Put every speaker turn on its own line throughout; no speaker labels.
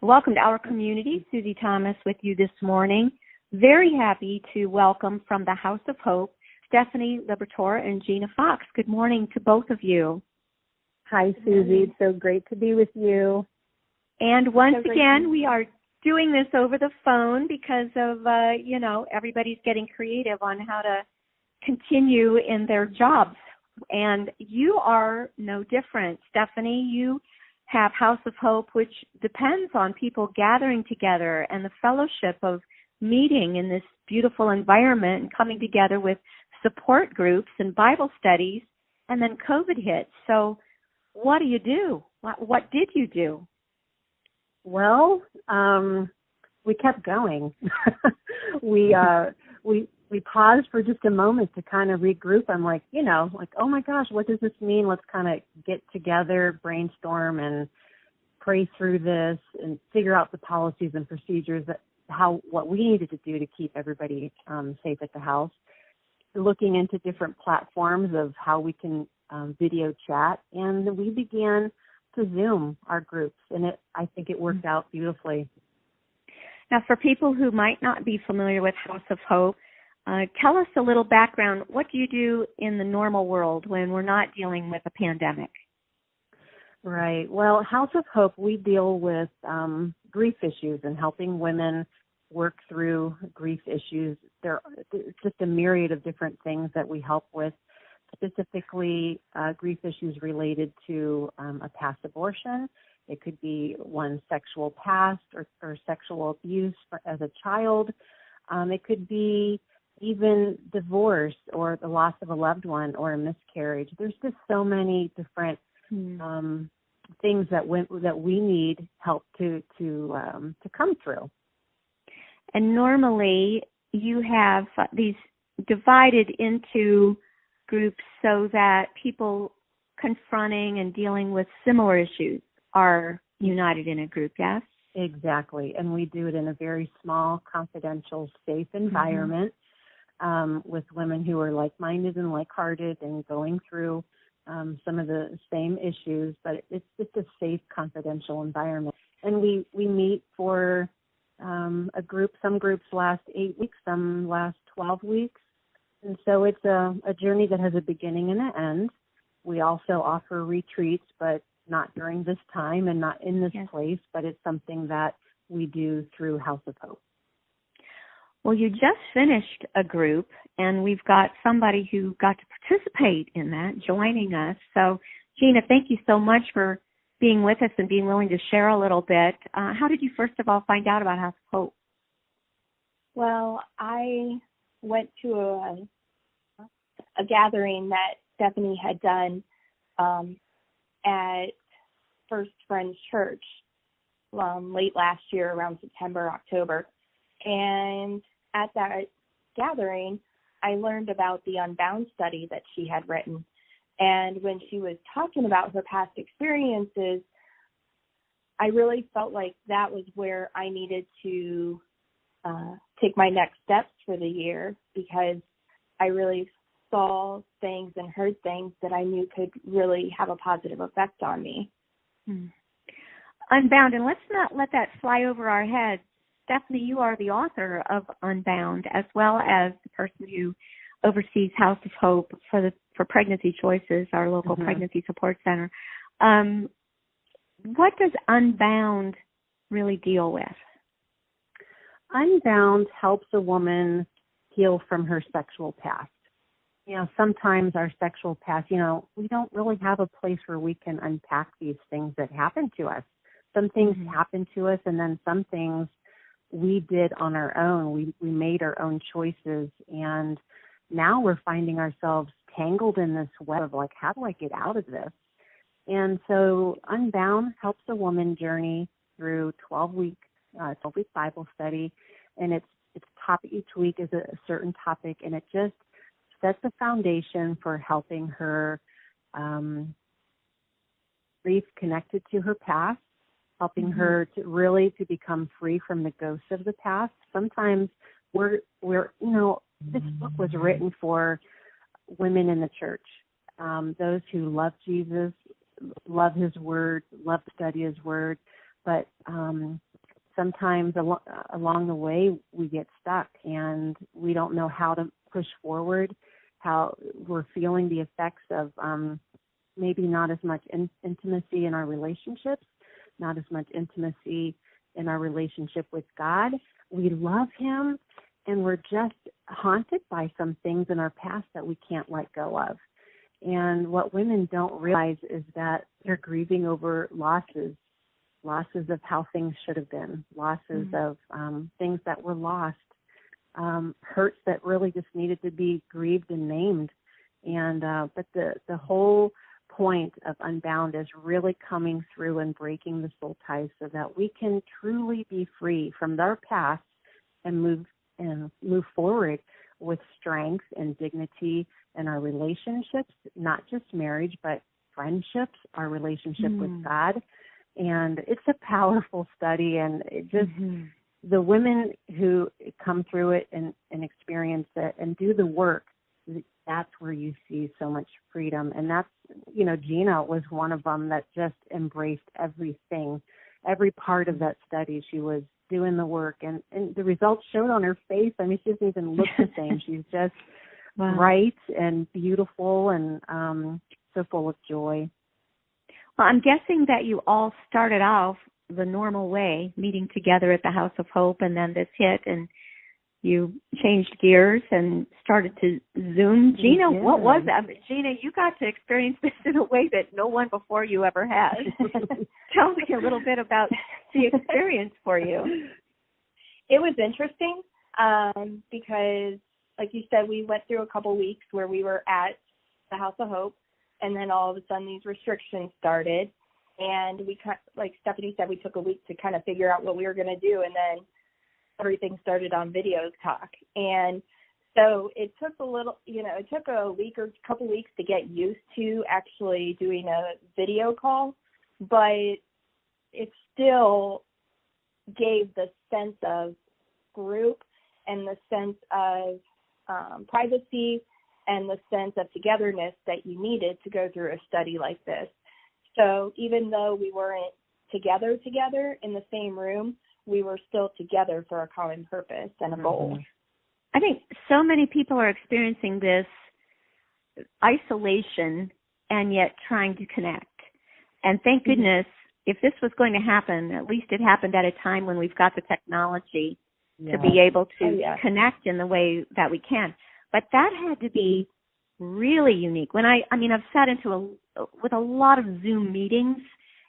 Welcome to our community. Susie Thomas with you this morning. Very happy to welcome from the House of Hope, Stephanie Liberatore and Gina Fox. Good morning to both of you.
Hi, Susie. It's so great to be with you.
And once again, we are doing this over the phone because of, everybody's getting creative on how to continue in their jobs. And you are no different. Stephanie, you have House of Hope, which depends on people gathering together and the fellowship of meeting in this beautiful environment and coming together with support groups and Bible studies, and then COVID hit. So what do you do? What did you do?
Well, we kept going. We paused for just a moment to kind of regroup. I'm like, oh my gosh, what does this mean? Let's kind of get together, brainstorm, and pray through this and figure out the policies and procedures what we needed to do to keep everybody safe at the house. Looking into different platforms of how we can video chat, and we began to Zoom our groups, and I think it worked out beautifully.
Now, for people who might not be familiar with House of Hope, tell us a little background. What do you do in the normal world when we're not dealing with a pandemic?
Right. Well, House of Hope, we deal with grief issues and helping women work through grief issues. There's just a myriad of different things that we help with, specifically grief issues related to a past abortion. It could be one's sexual past or sexual abuse as a child. It could be even divorce or the loss of a loved one or a miscarriage. There's just so many different things that we need help to come through.
And normally you have these divided into groups so that people confronting and dealing with similar issues are united in a group, yes?
Exactly. And we do it in a very small, confidential, safe environment with women who are like-minded and like-hearted and going through some of the same issues, but it's just a safe, confidential environment. And we meet for a group. Some groups last 8 weeks, some last 12 weeks. And so it's a journey that has a beginning and an end. We also offer retreats, but not during this time and not in this place, but it's something that we do through House of Hope.
Well, you just finished a group, and we've got somebody who got to participate in that, joining us. So, Gina, thank you so much for being with us and being willing to share a little bit. How did you first of all find out about House of Hope?
Well, I went to a gathering that Stephanie had done at First Friends Church late last year, around September, October. And at that gathering, I learned about the Unbound study that she had written. And when she was talking about her past experiences, I really felt like that was where I needed to take my next steps for the year, because I really saw things and heard things that I knew could really have a positive effect on me.
Unbound, and let's not let that fly over our heads. Stephanie, you are the author of Unbound, as well as the person who oversees House of Hope for Pregnancy Choices, our local pregnancy support center. What does Unbound really deal with?
Unbound helps a woman heal from her sexual past. Sometimes our sexual past, we don't really have a place where we can unpack these things that happen to us. Some things happen to us, and then some things we did on our own. We made our own choices, and now we're finding ourselves tangled in this web of like, how do I get out of this? And so Unbound helps a woman journey through 12-week Bible study, and its topic each week is a certain topic, and it just sets a foundation for helping her grief connected to her past, helping her to become free from the ghosts of the past. Sometimes we're this book was written for women in the church, those who love Jesus, love his word, love to study his word, but sometimes along the way we get stuck and we don't know how to push forward, how we're feeling the effects of maybe not as much intimacy in our relationships, not as much intimacy in our relationship with God. We love him, and we're just haunted by some things in our past that we can't let go of. And what women don't realize is that they're grieving over losses of how things should have been, losses of things that were lost, hurts that really just needed to be grieved and named. And but the whole point of Unbound is really coming through and breaking the soul ties so that we can truly be free from our past and move forward with strength and dignity in our relationships, not just marriage, but friendships, our relationship with God. And it's a powerful study, and it just the women who come through it and experience it and do the work, that's where you see so much freedom. And that's, Gina was one of them that just embraced everything, every part of that study. She was doing the work, and the results showed on her face. I mean, she doesn't even look the same. She's just bright and beautiful and so full of joy.
Well, I'm guessing that you all started off the normal way, meeting together at the House of Hope, and then this hit, and you changed gears and started to Zoom. Gina, what was that? Gina, you got to experience this in a way that no one before you ever had. Tell me a little bit about the experience for you.
It was interesting because, like you said, we went through a couple weeks where we were at the House of Hope, and then all of a sudden these restrictions started, and we, like Stephanie said, we took a week to kind of figure out what we were going to do, and then everything started on video talk. And so it took it took a week or a couple weeks to get used to actually doing a video call, but it still gave the sense of group and the sense of privacy and the sense of togetherness that you needed to go through a study like this. So even though we weren't together in the same room, we were still together for a common purpose and a goal.
I think so many people are experiencing this isolation and yet trying to connect. And thank goodness, if this was going to happen, at least it happened at a time when we've got the technology to be able to connect in the way that we can. But that had to be really unique. When I've sat with a lot of Zoom meetings,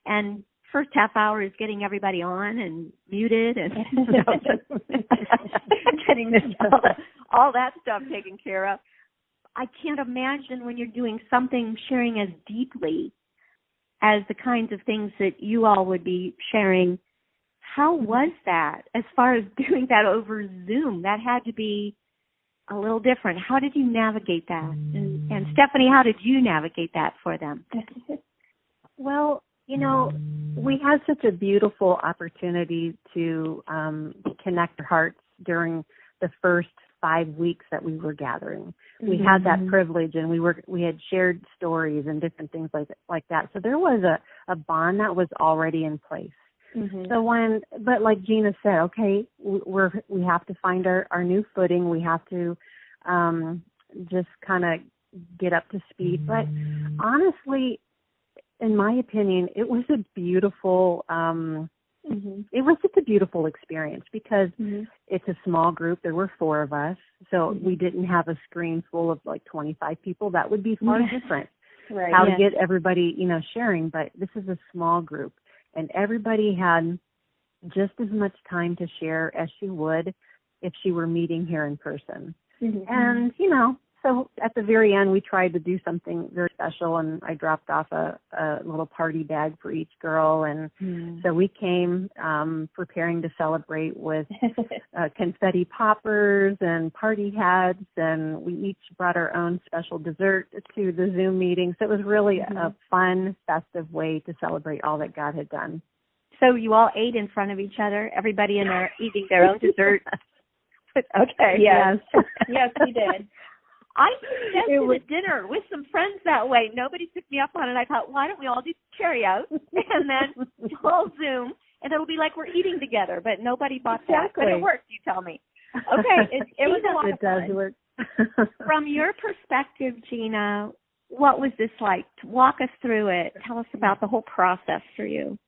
and first half hour is getting everybody on and muted and getting all that stuff taken care of. I can't imagine when you're doing something sharing as deeply as the kinds of things that you all would be sharing. How was that as far as doing that over Zoom? That had to be a little different. How did you navigate that? And Stephanie, how did you navigate that for them?
Well, we had such a beautiful opportunity to connect our hearts during the first 5 weeks that we were gathering. We had that privilege, and we had shared stories and different things like that. So there was a bond that was already in place. So but like Gina said, okay, we have to find our new footing. We have to just kind of get up to speed. But honestly, in my opinion, it was a beautiful, it was just a beautiful experience because it's a small group. There were 4 of us, so we didn't have a screen full of like 25 people. That would be far different. Right. How to get everybody, sharing. But this is a small group, and everybody had just as much time to share as she would if she were meeting here in person. And, so at the very end, we tried to do something very special, and I dropped off a little party bag for each girl. And so we came preparing to celebrate with confetti poppers and party hats, and we each brought our own special dessert to the Zoom meeting. So it was really a fun, festive way to celebrate all that God had done.
So you all ate in front of each other, everybody in there eating their own dessert? Okay.
Yes. Yes, we did.
I suggested a dinner with some friends that way. Nobody took me up on it. I thought, why don't we all do carry out and then all Zoom and it'll be like we're eating together, but nobody bought that.
Exactly.
But it worked, you tell me. Okay, it was a lot of fun.
It does work.
From your perspective, Gina, what was this like? Walk us through it. Tell us about the whole process for you.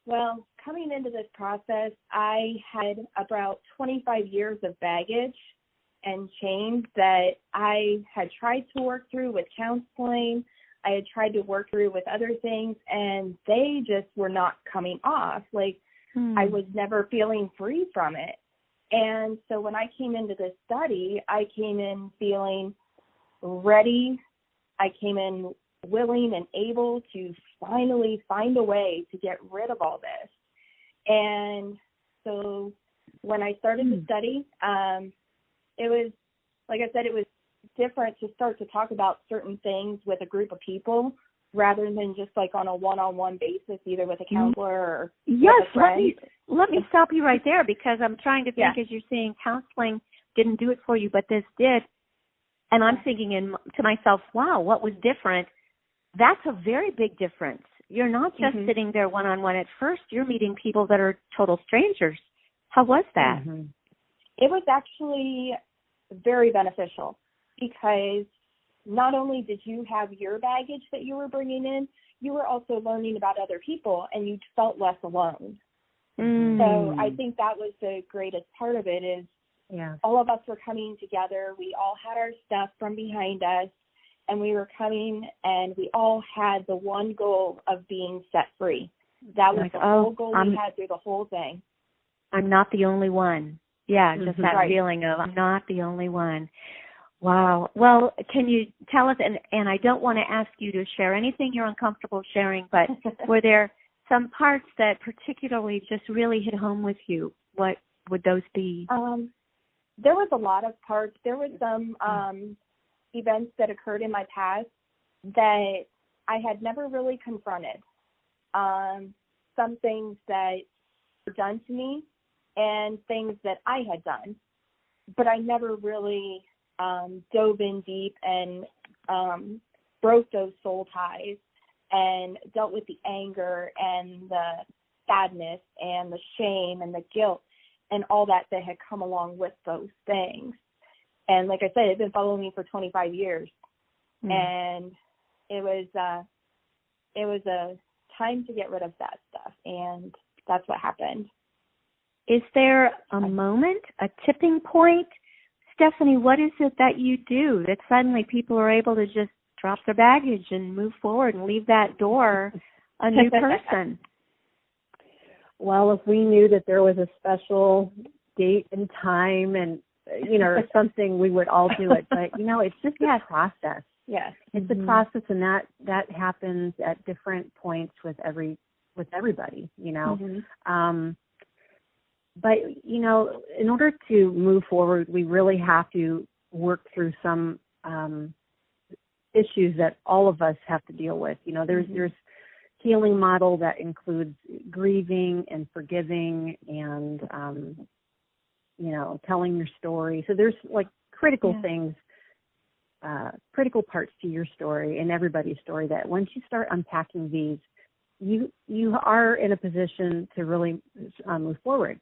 Well, coming into this process, I had about 25 years of baggage and shame that I had tried to work through with counseling. I had tried to work through with other things, and they just were not coming off. Like, I was never feeling free from it. And so when I came into this study, I came in feeling ready. I came in willing and able to finally find a way to get rid of all this. And so when I started the study, it was, like I said, it was different to start to talk about certain things with a group of people rather than just like on a one-on-one basis, either with a counselor or with a friend.
Let me stop you right there, because I'm trying to think as you're saying counseling didn't do it for you, but this did. And I'm thinking to myself, wow, what was different? That's a very big difference. You're not just sitting there one-on-one at first. You're meeting people that are total strangers. How was that?
It was actually very beneficial, because not only did you have your baggage that you were bringing in, you were also learning about other people, and you felt less alone. So I think that was the greatest part of it is all of us were coming together. We all had our stuff from behind us, and we were coming, and we all had the one goal of being set free. That was the whole goal we had through the whole thing.
I'm not the only one. Yeah, just that feeling of I'm not the only one. Wow. Well, can you tell us, and I don't want to ask you to share anything you're uncomfortable sharing, but were there some parts that particularly just really hit home with you? What would those be?
There was a lot of parts. There were some events that occurred in my past that I had never really confronted. Some things that were done to me and things that I had done, but I never really dove in deep and broke those soul ties and dealt with the anger and the sadness and the shame and the guilt and all that had come along with those things. And like I said, it's been following me for 25 years. And it was a time to get rid of that stuff, and that's what happened.
Is there a moment, a tipping point? Stephanie, what is it that you do that suddenly people are able to just drop their baggage and move forward and leave that door a new person?
Well, if we knew that there was a special date and time and, or something, we would all do it. But, it's just a process.
Yes.
It's a process, and that happens at different points with everybody, But, in order to move forward, we really have to work through some issues that all of us have to deal with. There's healing model that includes grieving and forgiving and, telling your story. So there's like critical things, critical parts to your story and everybody's story that once you start unpacking these, you are in a position to really move forward.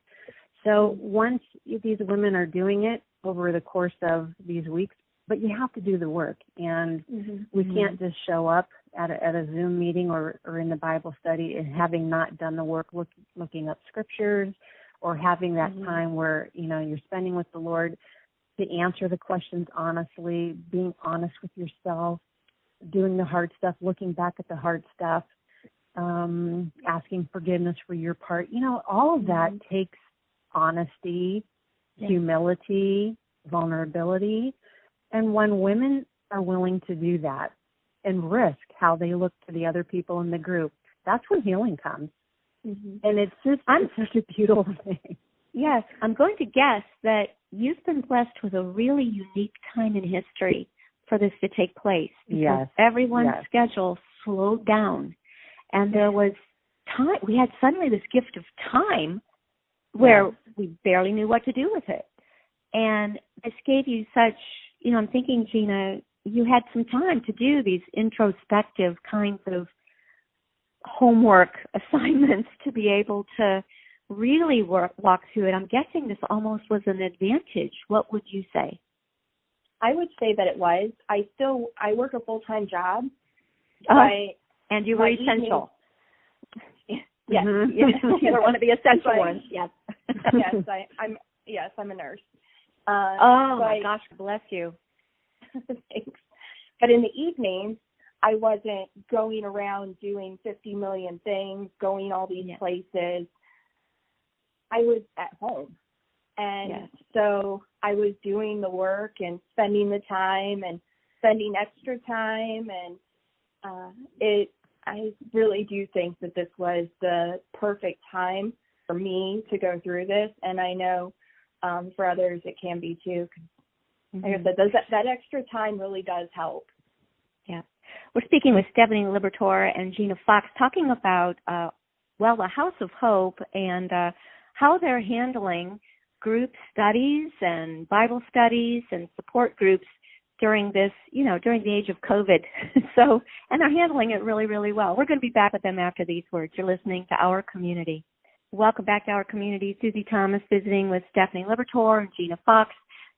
So once these women are doing it over the course of these weeks, but you have to do the work, and we can't just show up at a Zoom meeting or in the Bible study and having not done the work, looking up scriptures or having that time where, you're spending with the Lord to answer the questions honestly, being honest with yourself, doing the hard stuff, looking back at the hard stuff, asking forgiveness for your part. All of that takes honesty, humility, vulnerability. And when women are willing to do that and risk how they look to the other people in the group, that's when healing comes. And it's such a beautiful thing.
Yes, I'm going to guess that you've been blessed with a really unique time in history for this to take place. Because everyone's schedule slowed down. And there was time. We had suddenly this gift of time where we barely knew what to do with it. And this gave you such, I'm thinking, Gina, you had some time to do these introspective kinds of homework assignments to be able to really walk through it. I'm guessing this almost was an advantage. What would you say?
I would say that it was. I work a full-time job.
And you were essential.
Yes.
Mm-hmm. You were one of the essential ones. Yes.
I'm a nurse.
My gosh, bless you.
Thanks. But in the evenings, I wasn't going around doing 50 million things, going all these places. I was at home. And so I was doing the work and spending the time and spending extra time. And I really do think that this was the perfect time for me to go through this. And I know for others it can be too. Like I said, that extra time really does help.
Yeah. We're speaking with Stephanie Liberatore and Gina Fox, talking about, the House of Hope and how they're handling group studies and Bible studies and support groups during this, during the age of COVID. And they're handling it really, really well. We're going to be back with them after these words. You're listening to Our Community. Welcome back to Our Community. Susie Thomas visiting with Stephanie Liberatore and Gina Fox,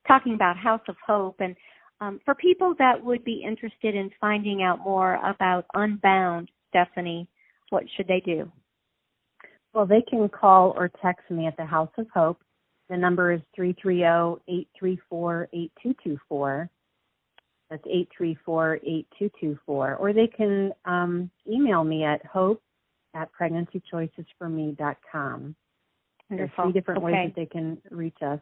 talking about House of Hope. And for people that would be interested in finding out more about Unbound, Stephanie, what should they do?
Well, they can call or text me at the House of Hope. The number is 330-834-8224. That's 834-8224. Or they can email me at hope@pregnancychoicesforme.com. There's 3 different ways that they can reach us.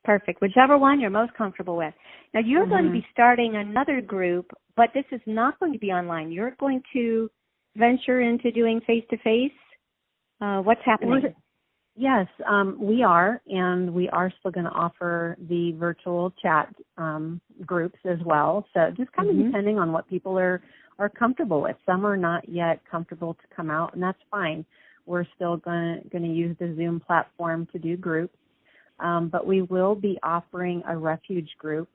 Perfect. Whichever one you're most comfortable with. Now, you're going to be starting another group, but this is not going to be online. You're going to venture into doing face-to-face. What's happening?
Yes, we are, and we are still going to offer the virtual chat groups as well. So just kind of depending on what people are comfortable with. Some are not yet comfortable to come out, and that's fine. We're still going to use the Zoom platform to do groups. But we will be offering a refuge group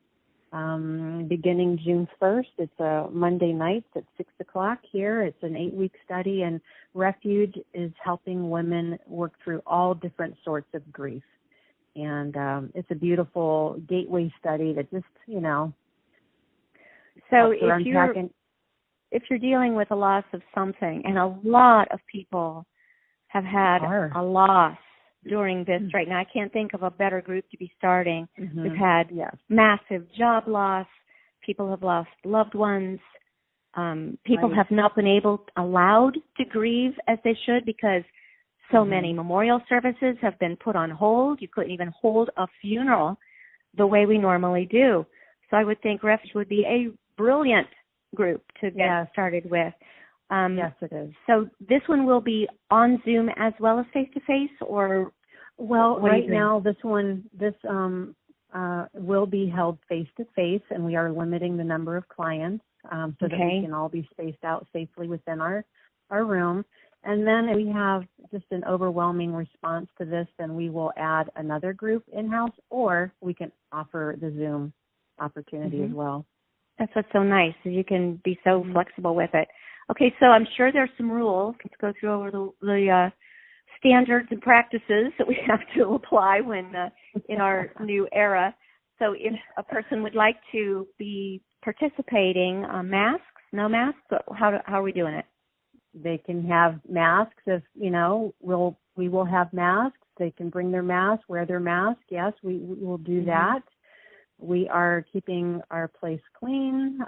beginning June 1st. It's a Monday nights at 6 o'clock here. It's an 8-week study, and Refuge is helping women work through all different sorts of grief. And it's a beautiful gateway study that just,
So if you're dealing with a loss of something, and a lot of people have had a loss during this right now. I can't think of a better group to be starting. We've had massive job loss. People have lost loved ones. People have not been allowed to grieve as they should because so many memorial services have been put on hold. You couldn't even hold a funeral the way we normally do. So I would think Refuge would be a brilliant group to get started with.
Yes, it is.
So this one will be on Zoom as well as face-to-face, or?
Well, right now this will be held face-to-face, and we are limiting the number of clients so that we can all be spaced out safely within our room. And then if we have just an overwhelming response to this, then we will add another group in-house, or we can offer the Zoom opportunity as well.
That's what's so nice, is you can be so flexible with it. Okay, so I'm sure there's some rules. Let's go through over the standards and practices that we have to apply when in our new era. So if a person would like to be participating, masks, no masks, how are we doing it?
They can have masks. If we will have masks. They can bring their mask, wear their mask. Yes, we will do that. We are keeping our place clean,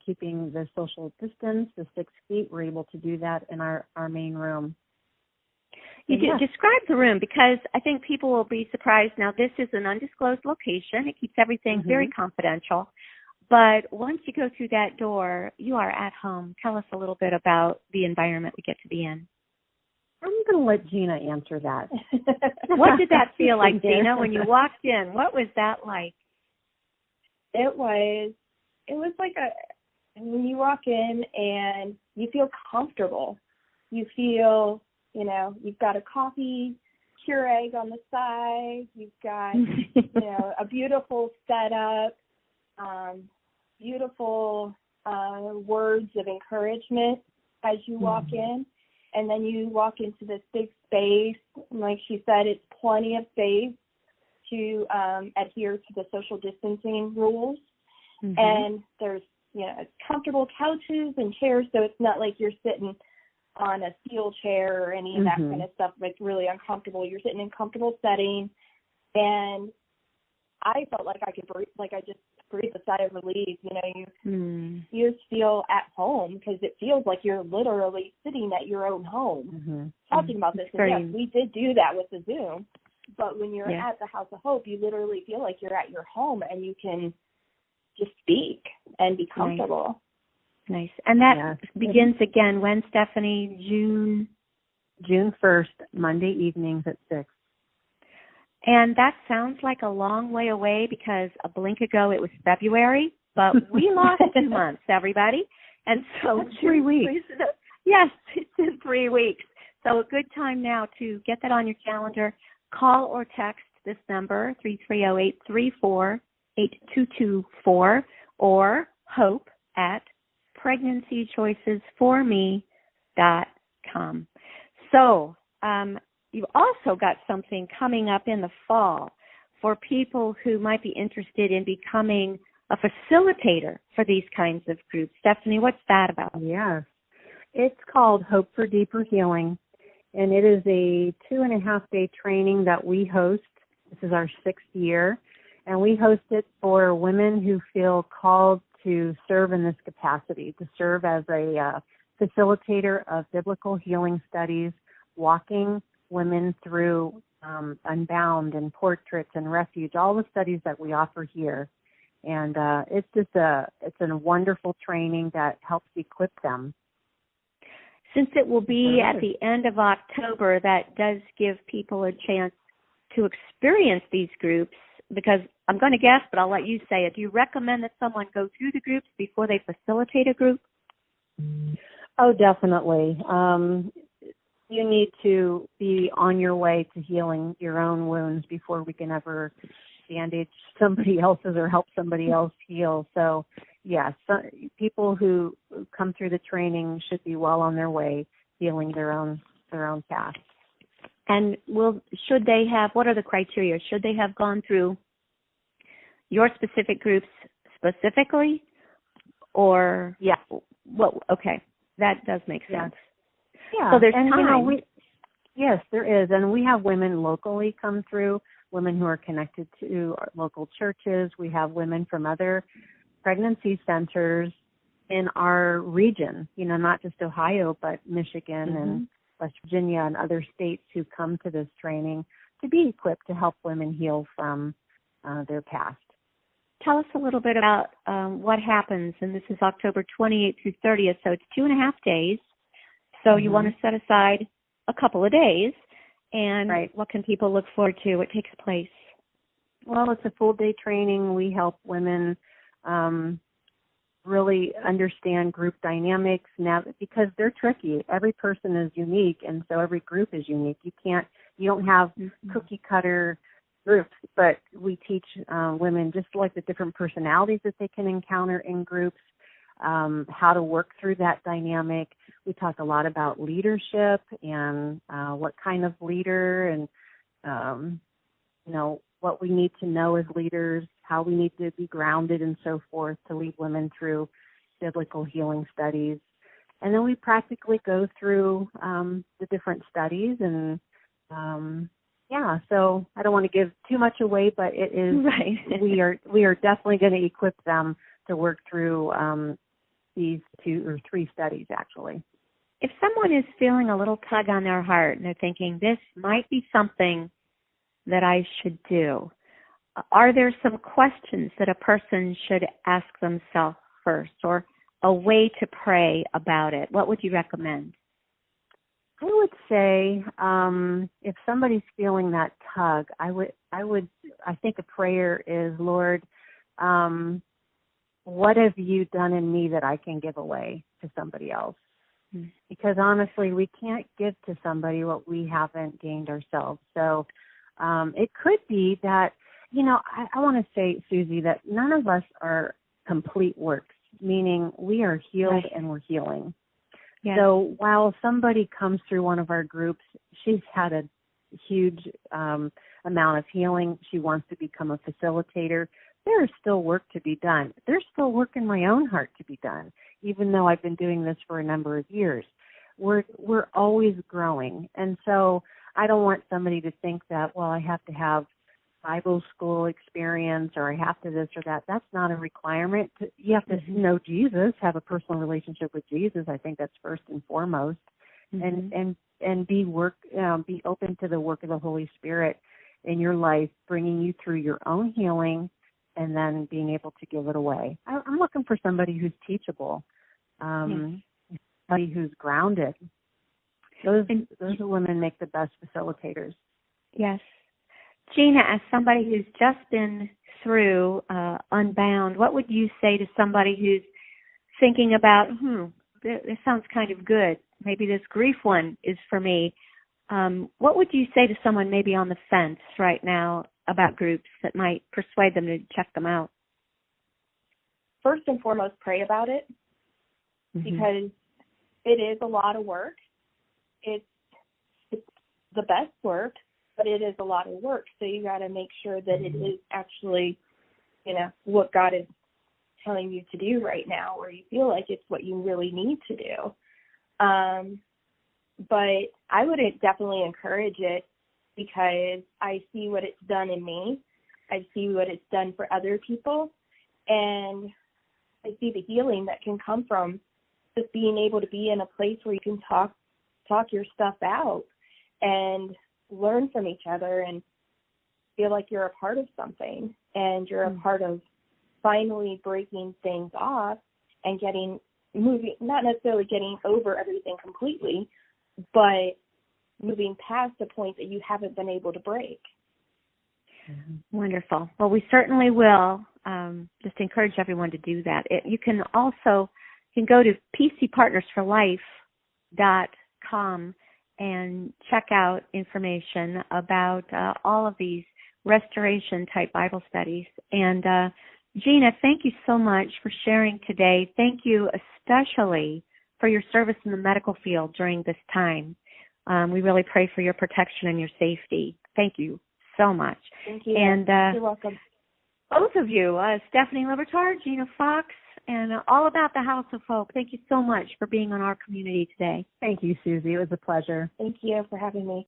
keeping the social distance, the 6 feet. We're able to do that in our main room.
You describe the room, because I think people will be surprised. Now, this is an undisclosed location. It keeps everything very confidential. But once you go through that door, you are at home. Tell us a little bit about the environment we get to be in.
I'm going to let Gina answer that.
What did that feel like, Gina, when you walked in? What was that like?
It was like when you walk in and you feel comfortable. You feel, you've got a coffee Keurig on the side. You've got, a beautiful setup, beautiful words of encouragement as you walk in. and then you walk into this big space. Like she said, it's plenty of space to adhere to the social distancing rules. Mm-hmm. And there's, comfortable couches and chairs, so it's not like you're sitting on a steel chair or any of that kind of stuff, like really uncomfortable. You're sitting in a comfortable setting, and I felt like I could breathe, like I just breathed a sigh of relief. You just feel at home because it feels like you're literally sitting at your own home talking about this. And yes, we did do that with the Zoom, but when you're at the House of Hope, you literally feel like you're at your home and you can just speak and be comfortable.
Nice. And that begins again when, Stephanie?
June 1st, Monday evenings at 6.
And that sounds like a long way away because a blink ago it was February, but we lost 2 months, everybody. And so
that's 3 weeks.
Yes, it's in 3 weeks. So a good time now to get that on your calendar. Call or text this number, 330-834-8224, or hope at pregnancychoicesforme.com. So you've also got something coming up in the fall for people who might be interested in becoming a facilitator for these kinds of groups. Stephanie, what's that about?
Yes. It's called Hope for Deeper Healing, and it is a 2.5-day training that we host. This is our 6th year, and we host it for women who feel called to serve in this capacity, to serve as a facilitator of biblical healing studies, walking women through Unbound and Portraits and Refuge, all the studies that we offer here. And it's a wonderful training that helps equip them.
Since it will be at the end of October, that does give people a chance to experience these groups, because I'm going to guess, but I'll let you say it. Do you recommend that someone go through the groups before they facilitate a group?
Oh, definitely. You need to be on your way to healing your own wounds before we can ever bandage somebody else's or help somebody else heal. So, yes, people who come through the training should be well on their way healing their own path.
And should they have, what are the criteria? Should they have gone through your specific groups specifically? Or, okay, that does make sense.
Yeah.
So there's time.
Yes, there is. And we have women locally come through, women who are connected to our local churches. We have women from other pregnancy centers in our region, not just Ohio, but Michigan and West Virginia and other states who come to this training to be equipped to help women heal from their past.
Tell us a little bit about what happens, and this is October 28th through 30th, so it's 2.5 days. So you want to set aside a couple of days, and what can people look forward to? What takes place?
Well, it's a full-day training. We help women really understand group dynamics now because they're tricky. Every person is unique, and so every group is unique. You don't have cookie-cutter groups, but we teach women just like the different personalities that they can encounter in groups, how to work through that dynamic. We talk a lot about leadership and what kind of leader and, what we need to know as leaders, how we need to be grounded and so forth to lead women through biblical healing studies. And then we practically go through the different studies and, so I don't want to give too much away, but it is, we are definitely going to equip them to work through these 2 or 3 studies, actually.
If someone is feeling a little tug on their heart and they're thinking, this might be something that I should do, are there some questions that a person should ask themselves first, or a way to pray about it? What would you recommend?
I would say if somebody's feeling that tug, I think a prayer is, Lord, what have you done in me that I can give away to somebody else? Because honestly, we can't give to somebody what we haven't gained ourselves. So it could be that, I want to say, Susie, that none of us are complete works, meaning we are healed and we're healing.
Yes.
So while somebody comes through one of our groups, she's had a huge amount of healing. She wants to become a facilitator. There is still work to be done. There's still work in my own heart to be done, even though I've been doing this for a number of years. We're always growing. And so I don't want somebody to think that, well, I have to have Bible school experience or I have to this or that. That's not a requirement. You have to know Jesus, have a personal relationship with Jesus. I think that's first and foremost. And be open to the work of the Holy Spirit in your life, bringing you through your own healing and then being able to give it away. I'm looking for somebody who's teachable, somebody who's grounded. Those women make the best facilitators.
Yes. Gina, as somebody who's just been through Unbound, what would you say to somebody who's thinking about, this sounds kind of good. Maybe this grief one is for me. What would you say to someone maybe on the fence right now about groups that might persuade them to check them out?
First and foremost, pray about it because it is a lot of work. It's the best work, but it is a lot of work. So you got to make sure that it is actually, what God is telling you to do right now, or you feel like it's what you really need to do. But I would definitely encourage it because I see what it's done in me. I see what it's done for other people. And I see the healing that can come from just being able to be in a place where you can talk your stuff out and learn from each other and feel like you're a part of something and you're a part of finally breaking things off and moving, not necessarily getting over everything completely, but moving past the point that you haven't been able to break.
Wonderful. Well, we certainly will just encourage everyone to do that. You can go to pcpartnersforlife.com and check out information about all of these restoration-type Bible studies. And Gina, thank you so much for sharing today. Thank you especially for your service in the medical field during this time. We really pray for your protection and your safety. Thank you so much.
Thank you.
And
you're welcome.
Both of you, Stephanie Libertard, Gina Fox, and all about the House of Hope. Thank you so much for being on our community today.
Thank you, Susie. It was a pleasure.
Thank you for having me.